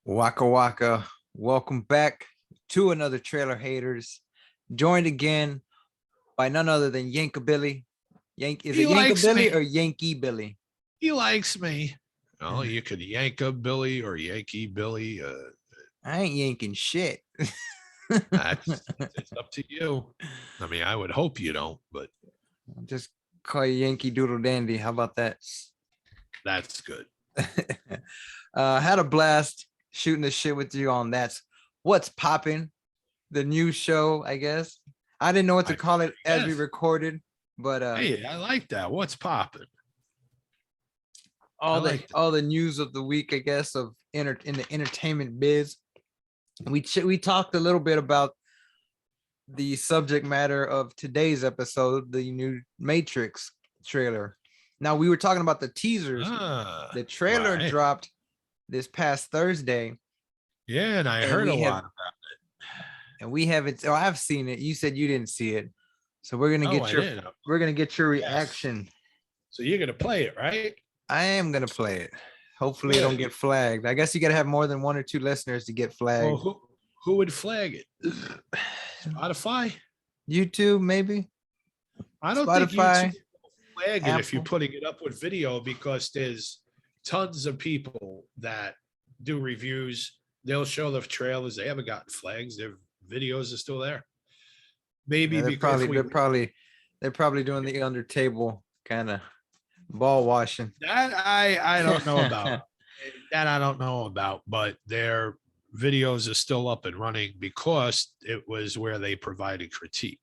Waka waka. Welcome back to another Trailer Haters. Joined again by none other than Yankabilly. Is He it likes Yankabilly me. or Yankee Billy? He likes me. Oh, you could Yankabilly or Yankee Billy. I ain't yanking shit. It's up to you. I mean, I would hope you don't, but I'll just call you Yankee Doodle Dandy. How about that? that's good. Had a blast shooting the shit with you on That's What's Popping, the new show, I guess. I didn't know what to call it as we recorded, but Hey, I like that. What's popping? all the news of the week, I guess, of in the entertainment biz. We talked a little bit about the subject matter of today's episode, the new Matrix trailer. Now we were talking about the teasers. The trailer dropped this past Thursday. Yeah, and I heard a lot about it. And we haven't. Oh, I've seen it. You said you didn't see it, so we're gonna get your reaction. So you're gonna play it, right? I am gonna play it. Hopefully, it don't get flagged. I guess you gotta have more than one or two listeners to get flagged. Well, who would flag it? Spotify, YouTube, maybe. I don't think YouTube will flag it if you're putting it up with video, because there's tons of people that do reviews. They'll show the trailers. They haven't gotten flags. Their videos are still there. Maybe they're because they're probably doing the under table kind of ball washing. That I don't know about. That I don't know about, but their videos are still up and running because it was where they provided critique.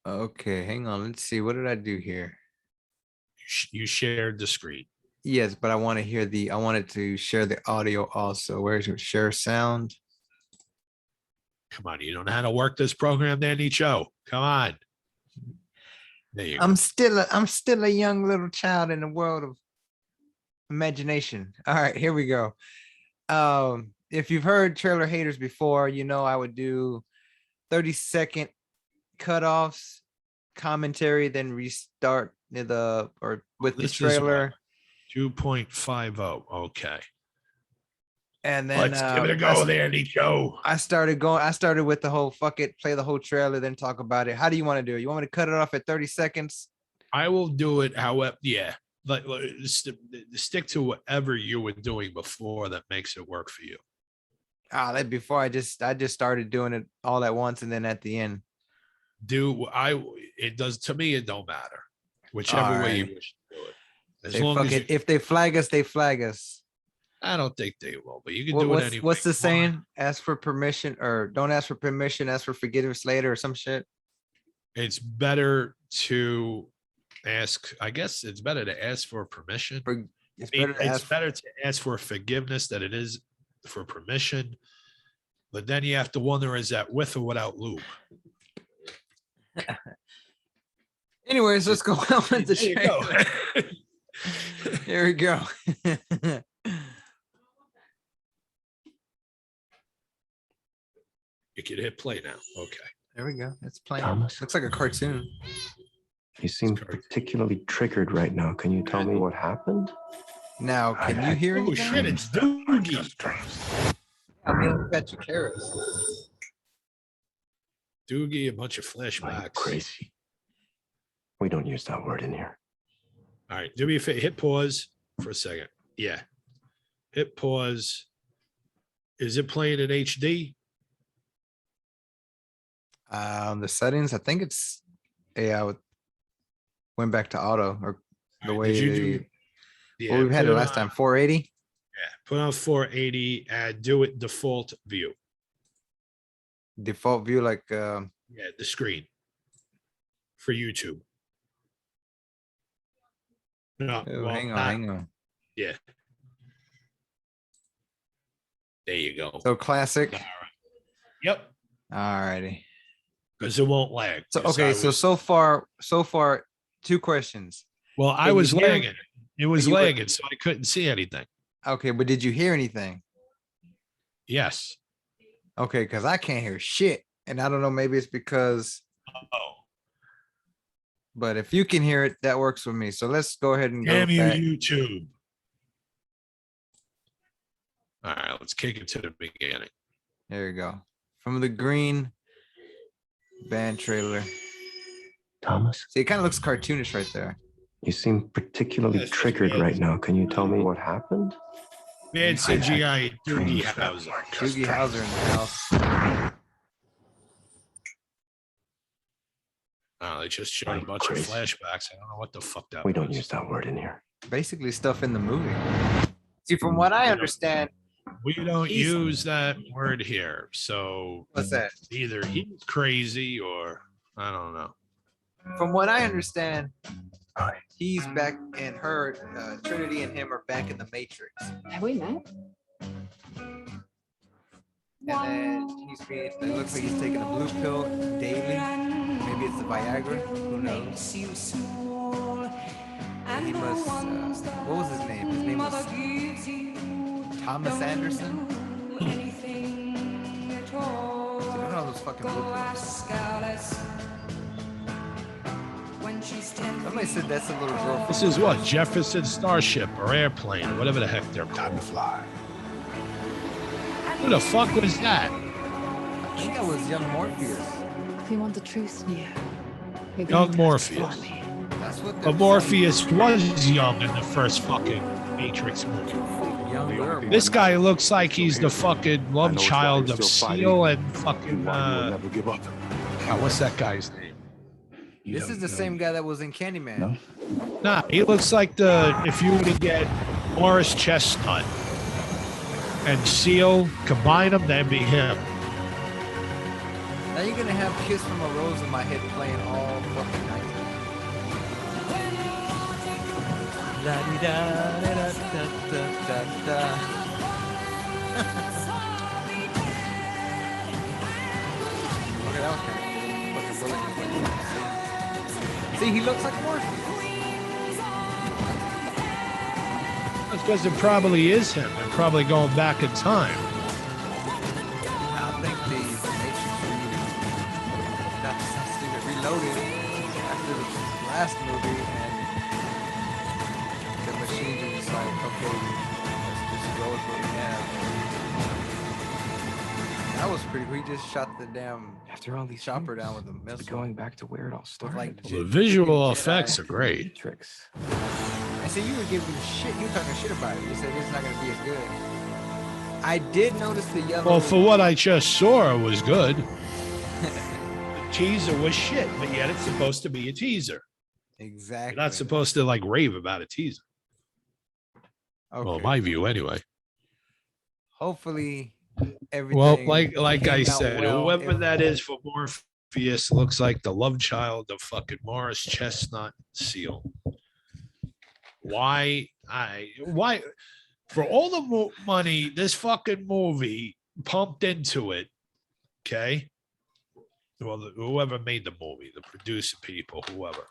Okay, hang on. Let's see. What did I do here? You shared the screen. Yes, but I wanted to share the audio also. Where's your share sound? Come on, you don't know how to work this program, Danny Cho. Come on. There you go. I'm still a young little child in the world of imagination. All right, here we go. If you've heard Trailer Haters before, you know I would do 30-second cutoffs, commentary, then restart with the trailer. 2.50. Okay. And then let's give it a go there, Nico. I started with the whole fuck it, play the whole trailer, then talk about it. How do you want to do it? You want me to cut it off at 30 seconds? I will do it, however, yeah. Like stick to whatever you were doing before that makes it work for you. Before I just started doing it all at once and then at the end. It does to me, it don't matter. Whichever way you wish to do it. As long as if they flag us, they flag us. I don't think they will, but you can do it anyway. What's the saying? Ask for permission, or don't ask for permission, ask for forgiveness later, or some shit. It's better to ask. I guess it's better to ask for permission. It's better to ask for forgiveness than it is for permission. But then you have to wonder, is that with or without lube? Anyways, let's go on with the trailer. Here we go. You can hit play now. Okay. There we go. It's playing. Thomas? Looks like a cartoon. You seem particularly triggered right now. Can you tell me what happened? Now, can you hear anything? Oh shit, it's Doogie. I mean, got your carrots. Doogie, a bunch of flashbacks. Are you crazy? We don't use that word in here. All right, do me a favor. Hit pause for a second. Yeah. Hit pause. Is it playing in HD? The settings, I think it's went back to auto, or the way we've had it last time. 480. Yeah, put on 480 and do it default view. Default view, like the screen for YouTube. No, hang on. Yeah. There you go. So classic. All right. Yep. All righty. Because it won't lag. So okay, so far, 2 questions. Well, I was lagging. It was lagging, so I couldn't see anything. Okay, but did you hear anything? Yes. Okay, because I can't hear shit. And I don't know, maybe it's because but if you can hear it, that works for me. So let's go ahead and damn go you, back. YouTube. All right, let's kick it to the beginning. There you go. From the green band trailer. Thomas? See, it kind of looks cartoonish right there. You seem particularly Yes, triggered yes. right now. Can you tell me what happened? Man, CGI Doogie Howser. Doogie Howser in the house. They just showed a bunch of flashbacks. I don't know what the fuck that We was. don't use that word in here. Basically stuff in the movie. See, from what I understand, We don't use that word here. So what's that? either he's crazy or I don't know. From what I understand, he's back and her, Trinity and him are back in the Matrix. Have we met? And then it looks like he's taking a blue pill daily. Maybe it's the Viagra. Who knows? And he must, what was his name? His name was Thomas Anderson. See, look at all those fucking blue pills. Somebody said that's a little girl. This is what? Jefferson Starship or Airplane or whatever the heck they're Time to fly. Who the fuck was that? I think that was young Morpheus. If you want the truth, Neo, you're Young going to Morpheus. have to follow me. That's what But Morpheus was young in the first fucking Matrix movie. younger. This guy looks like he's the fucking love child of Seal and fucking never give up. what's that guy's name? This is the same guy that was in Candyman. No? Nah, he looks like if you were to get Morris Chestnut and Seal, combine them, that'd be him. Now you're gonna have "Kiss from a Rose" in my head playing all fucking night. Okay, that was kind of fucking bullet. See, he looks like Morpheus. That's because it probably is him. They're probably going back in time. I think the Matrix reloaded after the last movie, and the machines are just like, okay, let's just go with what we have. That was pretty cool. He just shot the damn After all these chopper years, down with a it's missile. going back to where it all started. like Well, the visual effects are great. Matrix. I said you were giving shit. You were talking shit about it. You said this is not gonna be as good. I did notice the yellow. Well, for what I just saw, it was good. The teaser was shit, but yet it's supposed to be a teaser. Exactly. You're not supposed to like rave about a teaser. Okay. Well, my view anyway. Hopefully, everything. Well, like I came out said, well. whoever that is for Morpheus looks like the love child of fucking Morris Chestnut Seal. Why for all the money this fucking movie pumped into it, okay? Well, whoever made the movie, the producer people, whoever.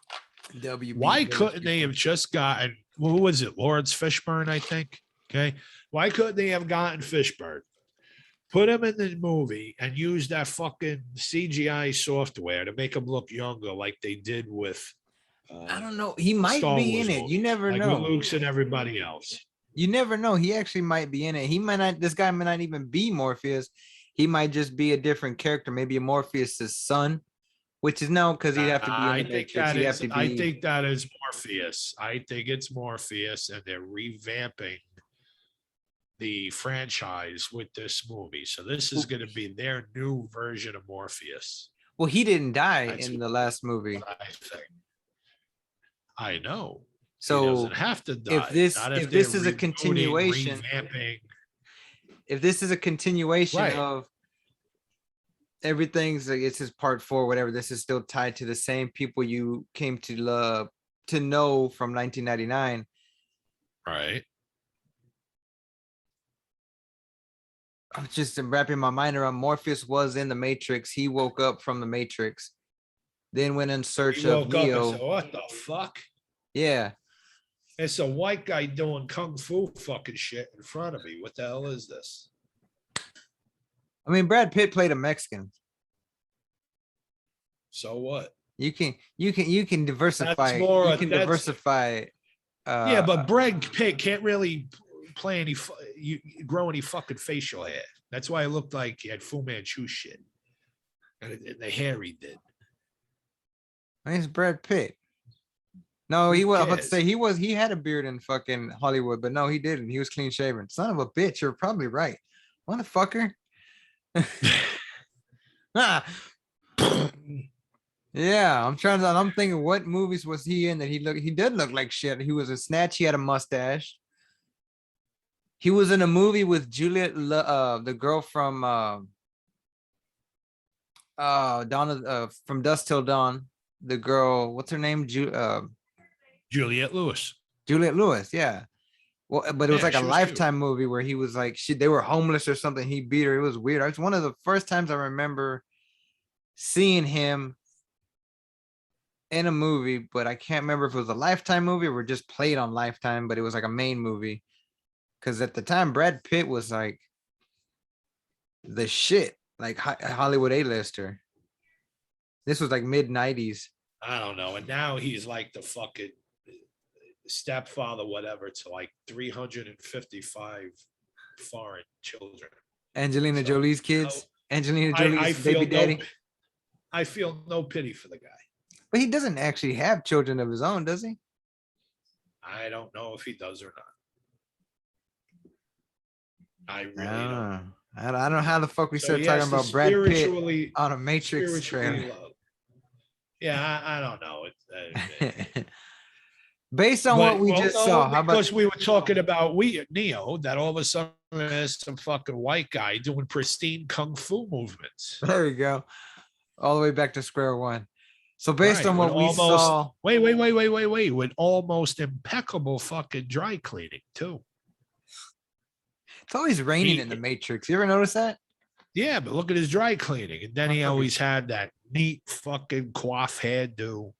WB Why Village couldn't they have just gotten, who was it? Lawrence Fishburne, I think. Okay. Why couldn't they have gotten Fishburne? Put him in the movie and use that fucking CGI software to make him look younger like they did with I don't know. He might Star be Wars in it. movie, You never like know. with Luke's and everybody else. You never know. He actually might be in it. He might not. This guy might not even be Morpheus. He might just be a different character. Maybe a Morpheus's son, which is no, because he'd have to be in I the think Matrix. that He'd have is. to be. I think that is Morpheus. I think it's Morpheus, and they're revamping the franchise with this movie. So this is going to be their new version of Morpheus. Well, he didn't die That's in the last movie. what I think. I know. He So doesn't have to die. Not if this they're is a rebooting, continuation, revamping. if this is a continuation Right. of everything's like it's his part 4, whatever, this is still tied to the same people you came to know from 1999. Right. I'm just wrapping my mind around Morpheus was in the Matrix. He woke up from the Matrix, then went in search He of woke up and Neo. said, "What the fuck?" Yeah. It's a white guy doing kung fu fucking shit in front of me. What the hell is this? I mean, Brad Pitt played a Mexican. So what? You can diversify. more- You can that's- diversify. Yeah, but Brad Pitt can't really play any. grow any fucking facial hair. That's why I looked like he had Fu Manchu shit. And the hair he did. It's Brad Pitt. No, he was I was about to cares? say he had a beard in fucking Hollywood, but no, he didn't. He was clean shaven. Son of a bitch, you're probably right. Motherfucker. Ah. Yeah, I'm thinking what movies was he in that he did look like shit. He was in Snatch, he had a mustache. He was in a movie with Juliet, the girl from Donna from Dusk Till Dawn. The girl, what's her name? Juliette Lewis. Juliet Lewis, yeah. Well, but it was Yeah, like a she was cute. Lifetime movie where he was like, they were homeless or something. He beat her. It was weird. It's one of the first times I remember seeing him in a movie, but I can't remember if it was a Lifetime movie or just played on Lifetime, but it was like a main movie. Because at the time, Brad Pitt was like the shit, like Hollywood A-lister. This was like mid-90s. I don't know. And now he's like the fucking stepfather, whatever, to like 355 foreign children. Angelina Jolie's kids. Angelina Jolie's baby daddy. I feel no pity for the guy. But he doesn't actually have children of his own, does he? I don't know if he does or not. I really don't. I don't know how the fuck we So started he has talking to about Brad Pitt spiritually- on a Matrix spiritually trailer. love. Yeah, I don't know. Based on what we just saw, how about because we were talking about Neo, that all of a sudden there's some fucking white guy doing pristine kung fu movements. there we go, all the way back to square one. So based Right, on what with we saw, wait, with almost impeccable fucking dry cleaning too. it's always raining in the Matrix. You ever notice that? Yeah, but look at his dry cleaning. And then he always had that neat fucking coif hairdo,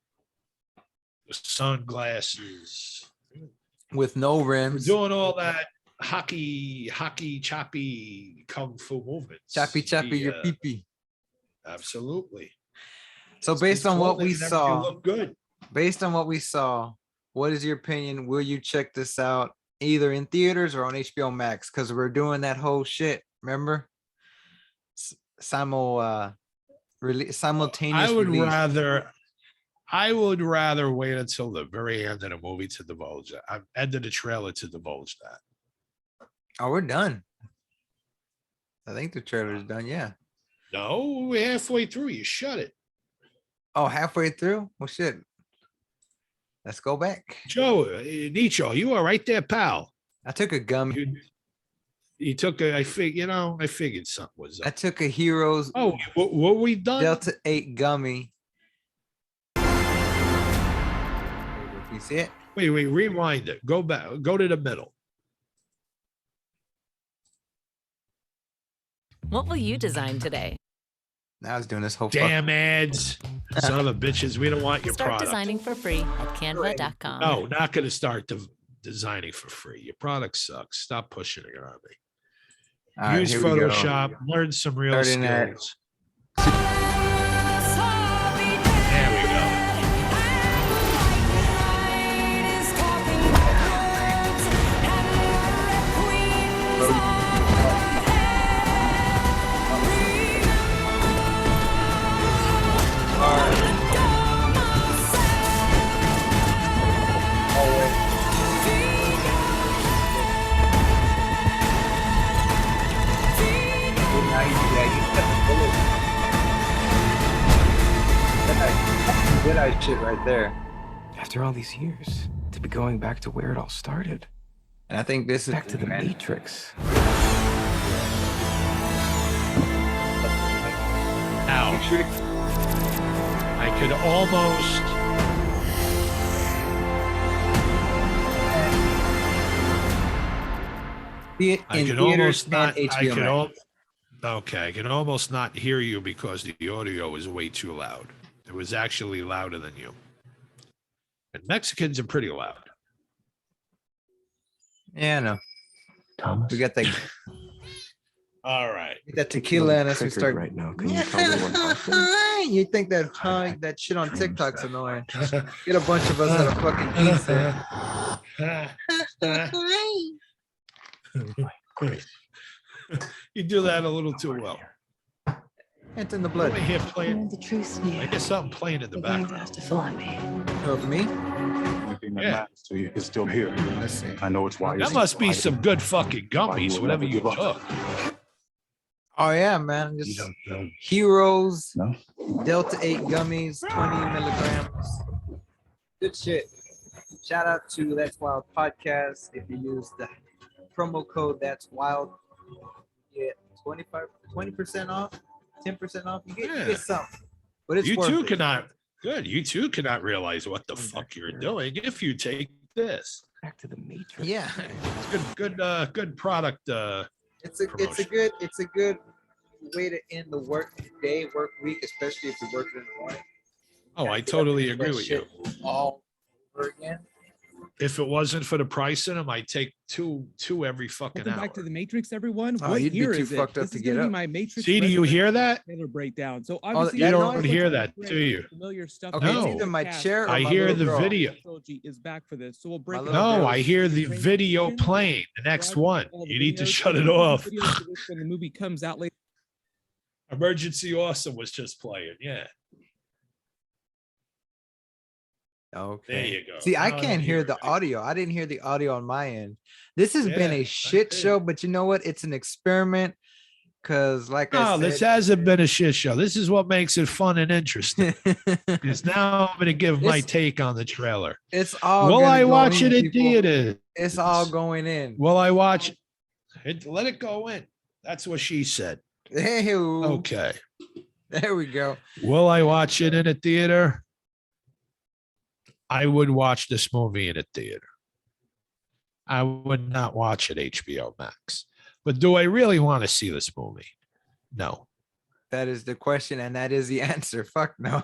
the sunglasses, With no We're rims, doing all that hockey, choppy kung fu movements. choppy your pee-pee. Absolutely. So It's based good on what clothing we and everything saw, look good. based on what we saw, what is your opinion? Will you check this out either in theaters or on HBO Max? Because we're doing that whole shit. Remember? Simultaneous release. I would rather wait until the very end of the movie to divulge that. I've ended the trailer to divulge that. Oh, we're done. I think the trailer is done. Yeah. No, we're halfway through. You shut it. Oh, halfway through? Well, shit. Let's go back. Joe, Nicho, you are right there, pal. I took a gummy. You took a, I figured something was I up. took a Heroes Oh, what we done? Delta 8 gummy. You see it? Wait, rewind it. Go back. Go to the middle. What will you design today? Now I was doing this whole Damn ads. Son of a bitches. We don't want your Start product. designing for free at canva.com. No, not going to start designing for free. Your product sucks. Stop pushing it on me. All right, Use here we go. Photoshop. Learn some real Starting at- skills. There we go. Good eye shit right there. After all these years, to be going back to where it all started, And I think this is back to the Matrix. Now, I could almost. See it I in can theaters almost and not. I HBO can Max. okay, I can almost not hear you because the audio was way too loud. It was actually louder than you. And Mexicans are pretty loud. Yeah, I know. Thomas, We got that, All right. that tequila in us. We triggered start. right now. Can you tell me what happened? You think that that shit on changed TikTok's that. annoying? Get a bunch of us that are fucking geeks there. You do that a little too well. It's in the What blood. do I hear If you playing? want the truth, I Neo, hear something playing in the you're going to have background. to follow me. Of me? Everything that Yeah. matters to you is still here. Let's see. I know it's why That must be some good fucking gummies, whatever you took. Oh yeah, man. You Just don't know. Heroes, No? Delta 8 gummies, 20 milligrams. Good shit. Shout out to That's Wild Podcast. If you use the promo code That's Wild, you get 20% off, 10% off. You Yeah. get something. But it's You worth too it. cannot. Good. You too cannot realize what the fuck you're doing if you take this. Back to the Matrix. Yeah. It's good product. It's a good way to end the work week, especially if you're working in the morning. Oh, I Get up totally and do agree that with you. shit all over again. If it wasn't for the price in them, I'd take two every fucking Welcome hour. back to the Matrix, everyone. Oh, What you'd be year too is fucked it? up This to is get gonna be up. my Matrix. See, do you hear that? trailer breakdown? So that obviously, You that don't noise? hear that, do you? Familiar stuff. Okay, from No. the it's either my cast. chair or I my hear little the girl. video. Trilogy is back for this, so we'll break it little down. No, girl. I hear the Train video station, playing. The next broadcast one. all the You need to videos. shut it We'll do off. videos for this when the movie comes out later. Emergency Awesome was just playing. Yeah. Okay. There you go. See, I Now I can't don't hear hear the anything. audio. I didn't hear the audio on my end. This has been Yeah, a I shit did. show, but you know what? It's an experiment. Cause like I No, said, this hasn't been a shit show. This is what makes it fun and interesting. Because now I'm going to give my It's- take on the trailer. it's all. Will gonna I go watch in, it in people. theater? It's all going in. Will I watch it? Let it go in. That's what she said. Hey, Okay. there we go. Will I watch it in a theater? I would watch this movie in a theater. I would not watch it HBO Max. But do I really want to see this movie? No. That is the question, and that is the answer. Fuck no.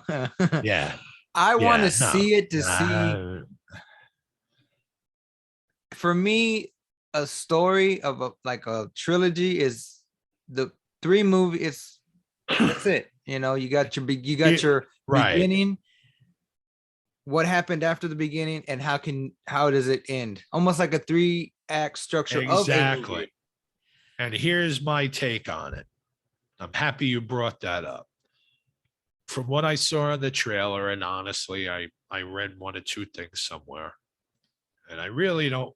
Yeah. I want to no. see it to see. Uh, For me, a story of a trilogy is the three movies. That's it. You know, you got your Yeah, your right. beginning. What happened after the beginning, and how does it end? Almost like a 3-act structure. Of a Exactly. movie. And here's my take on it. I'm happy you brought that up. From what I saw in the trailer, and honestly, I read one or two things somewhere, and I really don't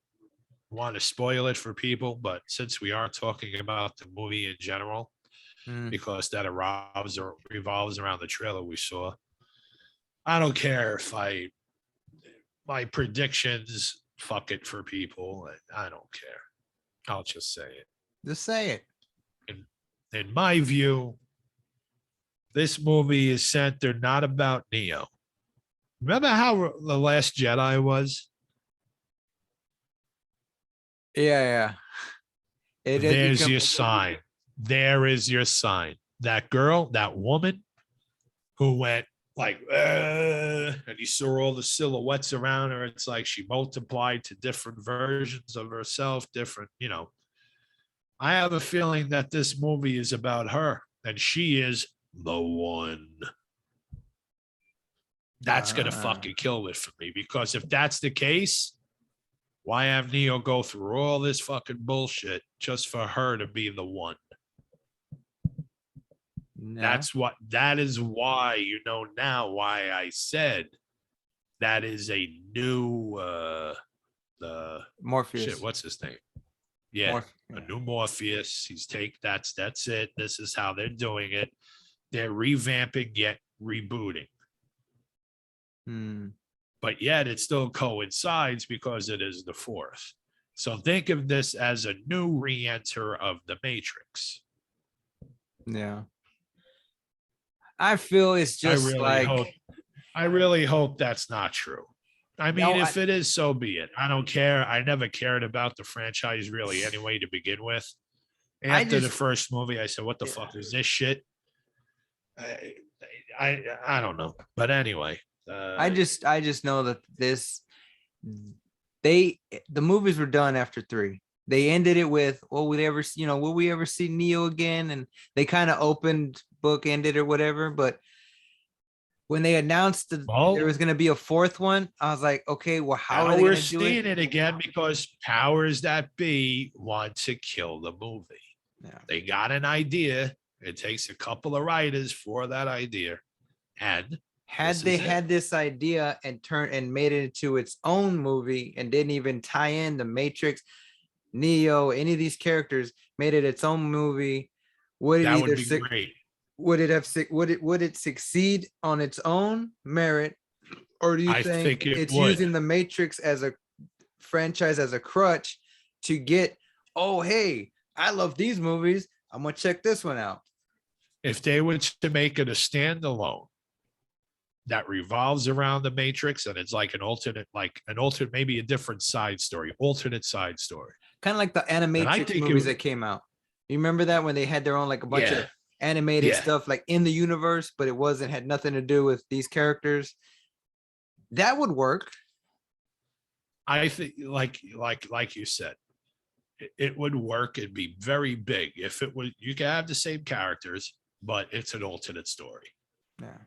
want to spoil it for people, but since we are talking about the movie in general, because that revolves around the trailer we saw, I don't care if my predictions fuck it for people. I don't care. I'll just say it. Just say it. In my view, this movie is centered not about Neo. Remember how The Last Jedi was? Yeah. There's your sign. There is your sign. That girl, that woman who went like, and you saw all the silhouettes around her. It's like she multiplied to different versions of herself, different, I have a feeling that this movie is about her and she is the one. That's going to fucking kill it for me, because if that's the case, why have Neo go through all this fucking bullshit just for her to be the one? No. That is why, now why I said that is a new, the Morpheus. shit, what's his name? Yeah. A new Morpheus. That's it. This is how they're doing it. They're revamping yet rebooting. But yet it still coincides because it is the fourth. So think of this as a new re-enter of the Matrix. Yeah. I feel it's just I really hope that's not true. I mean, if it is, so be it. I don't care. I never cared about the franchise really anyway to begin with. After the first movie, I said, what the fuck is this shit? I don't know. But anyway. I just know that the movies were done after 3. They ended it with, will we ever see Neo again? And they kind of opened book ended or whatever, but when they announced Well, there was going to be a fourth one, I was like, okay, well, how are now they we're going to do seeing it? it again because powers that be want to kill the movie. Yeah. They got an idea. It takes a couple of writers for that idea. And Had this they is it. had this idea and made it into its own movie and didn't even tie in the Matrix, Neo, any of these characters, made it its own movie, would it That either would be great. would it succeed on its own merit, or do you I think think it it's would. using the Matrix as a franchise, as a crutch to get, oh hey, I love these movies, I'm gonna check this one out? If they were to make it a standalone that revolves around the Matrix and it's like an alternate, maybe a different side story, alternate side story. Kind of like the animatrix think it movies would- that came out. You remember that when they had their own like a bunch Yeah. of animated Yeah. stuff like in the universe, but it wasn't, had nothing to do with these characters? That would work. I think like you said, it would work. It'd be very big if it would. You can have the same characters, but it's an alternate story. Yeah.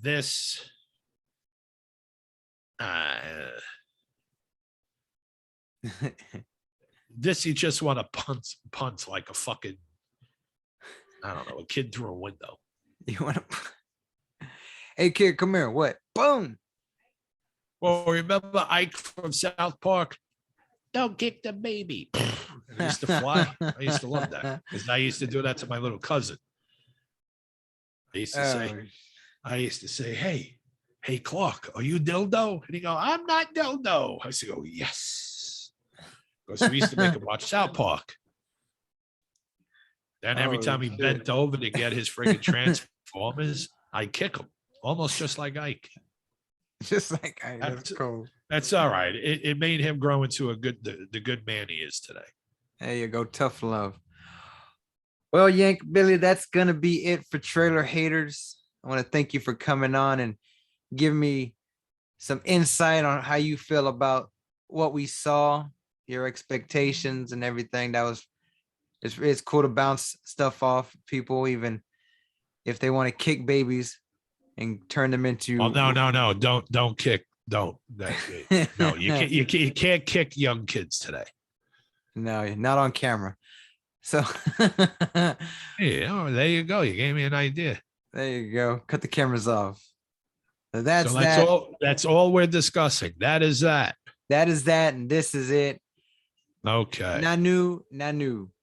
This this you just want to punt like a fucking, I don't know, a kid through a window. You want to? Hey kid, come here. What? Boom. Well, remember Ike from South Park? Don't kick the baby. And I used to fly. I used to love that because I used to do that to my little cousin. I used to say, hey, Clark, are you dildo? And he go, I'm not dildo. I used to go, yes. Because we used to make him watch South Park. Then every Oh, time he shit. bent over to get his friggin' Transformers, I'd kick him. Almost just like Ike. Just like that's That's- cool. That's all right. It made him grow into the good man he is today. There you go. Tough love. Well, Yankabilly, that's gonna be it for Trailer Haters. I want to thank you for coming on and giving me some insight on how you feel about what we saw, your expectations and everything. That was, it's cool to bounce stuff off people, even if they want to kick babies and turn them into. Oh no! Don't kick. Don't. No, you can't kick young kids today. No, not on camera. So Yeah, oh, there you go. You gave me an idea. there you go. Cut the cameras off. So that's So that. that's all we're discussing. That is that. That is that, and this is it. Okay. Nanu.